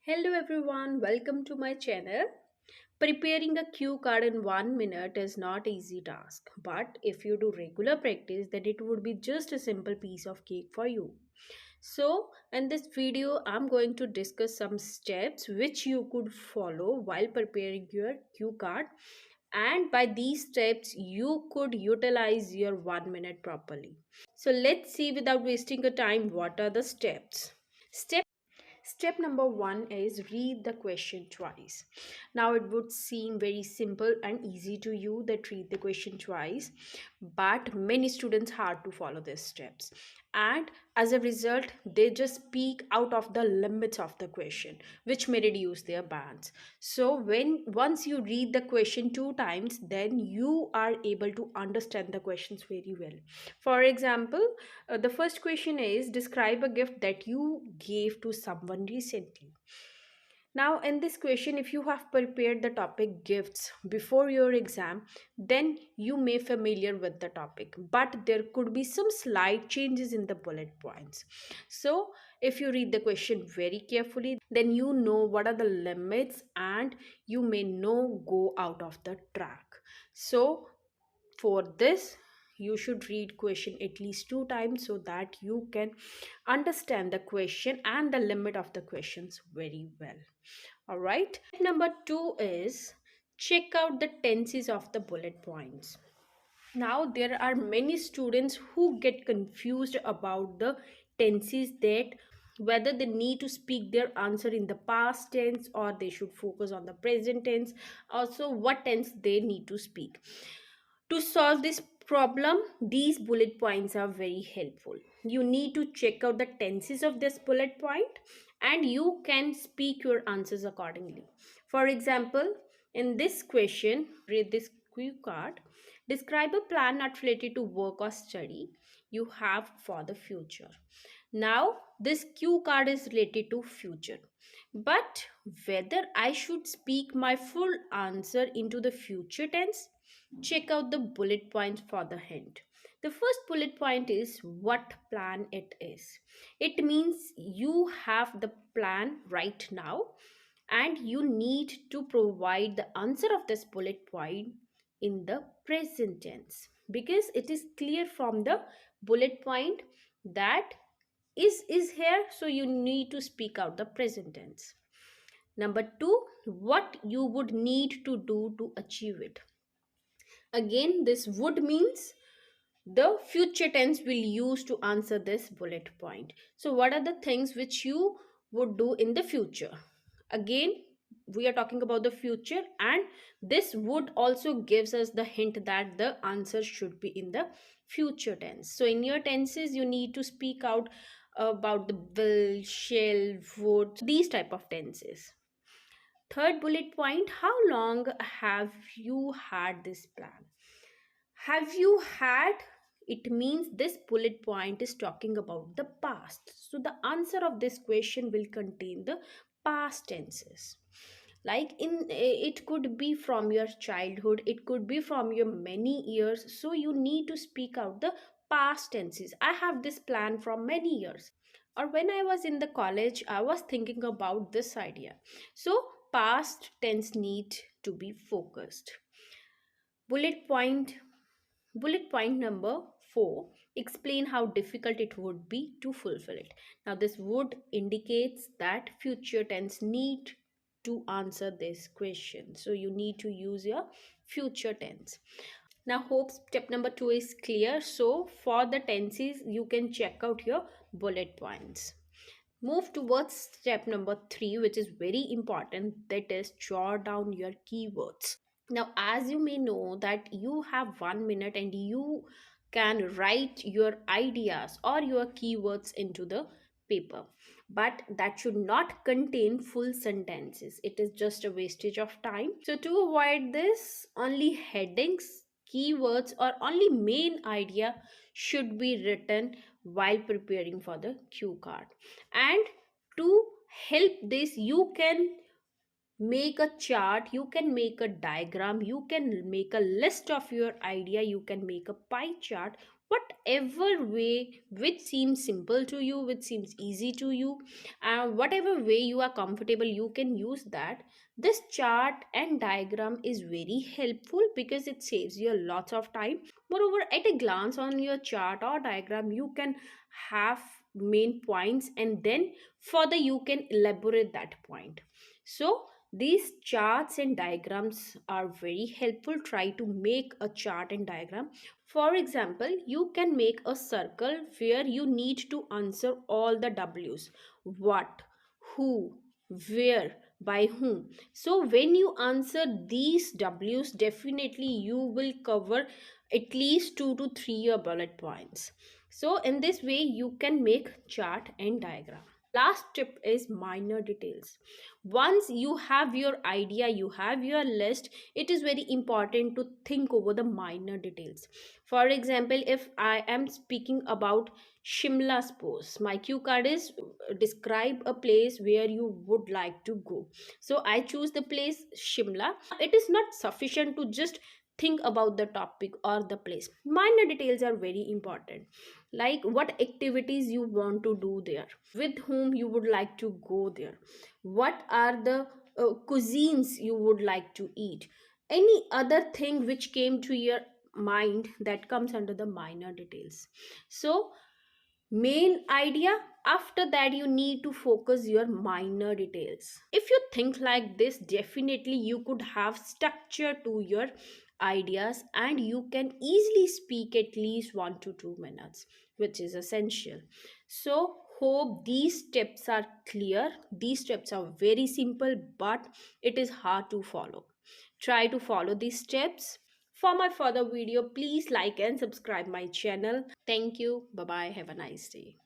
Hello everyone, welcome to my channel. Preparing a cue card in 1 minute is not easy task, but if you do regular practice, then it would be just a simple piece of cake for you. So, in this video, I'm going to discuss some steps which you could follow while preparing your cue card, and by these steps, you could utilize your 1 minute properly. So, let's see without wasting a time what are the steps. Step number one is read the question twice. Now, it would seem very simple and easy to you that read the question twice, but many students hard to follow these steps. And as a result, they just speak out of the limits of the question, which may reduce their bands. So, when once you read the question two times, then you are able to understand the questions very well. For example, the first question is describe a gift that you gave to someone recently. Now, in this question, if you have prepared the topic gifts before your exam, then you may familiar with the topic, but there could be some slight changes in the bullet points. So, if you read the question very carefully, then you know what are the limits and you may no go out of the track. So, for this you should read question at least two times so that you can understand the question and the limit of the questions very well. All right, number two is check out the tenses of the bullet points. Now there are many students who get confused about the tenses, that whether they need to speak their answer in the past tense or they should focus on the present tense, also what tense they need to speak. To solve this problem, these bullet points are very helpful. You need to check out the tenses of this bullet point and you can speak your answers accordingly. For example, in this question, read this cue card. Describe a plan not related to work or study you have for the future. Now, this cue card is related to future. But whether I should speak my full answer into the future tense, check out the bullet points for the hint. The first bullet point is what plan it is. It means you have the plan right now and you need to provide the answer of this bullet point in the present tense, because it is clear from the bullet point that is here, so you need to speak out the present tense. Number 2, what you would need to do to achieve it. Again, this would means the future tense will use to answer this bullet point. So what are the things which you would do in the future? Again, we are talking about the future, and this would also gives us the hint that the answer should be in the future tense. So in your tenses you need to speak out about the will, shall, would, these type of tenses. Third bullet point, how long have you had this plan? Have you had, it means this bullet point is talking about the past. So the answer of this question will contain the past tenses. Like it could be from your childhood, it could be from your many years. So you need to speak out the past tenses. I have this plan from many years. Or when I was in the college, I was thinking about this idea. So past tense need to be focused. Bullet point Bullet point number 4, explain how difficult it would be to fulfill it. Now, this would indicates that future tense need to answer this question. So, you need to use your future tense. Now, hope step number 2 is clear. So, for the tenses, you can check out your bullet points. Move towards step number 3, which is very important, that is jot down your keywords. Now, as you may know that you have 1 minute and you can write your ideas or your keywords into the paper, but that should not contain full sentences. It is just a wastage of time. So to avoid this, only headings, keywords or only main idea should be written while preparing for the cue card. And to help this, you can make a chart, you can make a diagram, you can make a list of your idea, you can make a pie chart whatever way which seems simple to you, which seems easy to you, whatever way you are comfortable, you can use that. This chart and diagram is very helpful because it saves you a lot of time. Moreover, at a glance on your chart or diagram, you can have main points, and then further you can elaborate that point. So these charts and diagrams are very helpful. Try to make a chart and diagram. For example, you can make a circle where you need to answer all the W's: what, who, where, by whom. So when you answer these W's, definitely you will cover at least 2 to 3 bullet points. So in this way you can make chart and diagram. Last tip is minor details. Once you have your idea, you have your list, it is very important to think over the minor details. For example, if I am speaking about Shimla, suppose my cue card is describe a place where you would like to go, so I choose the place Shimla. It is not sufficient to just think about the topic or the place. Minor details are very important, like what activities you want to do there, with whom you would like to go there, what are the cuisines you would like to eat, any other thing which came to your mind, that comes under the minor details. So main idea, after that you need to focus your minor details. If you think like this, definitely you could have structure to your ideas, and you can easily speak at least 1 to 2 minutes, which is essential. So hope these steps are clear. These steps are very simple, but it is hard to follow. Try to follow these steps. For my further video, please like and subscribe my channel. Thank you. Bye bye. Have a nice day.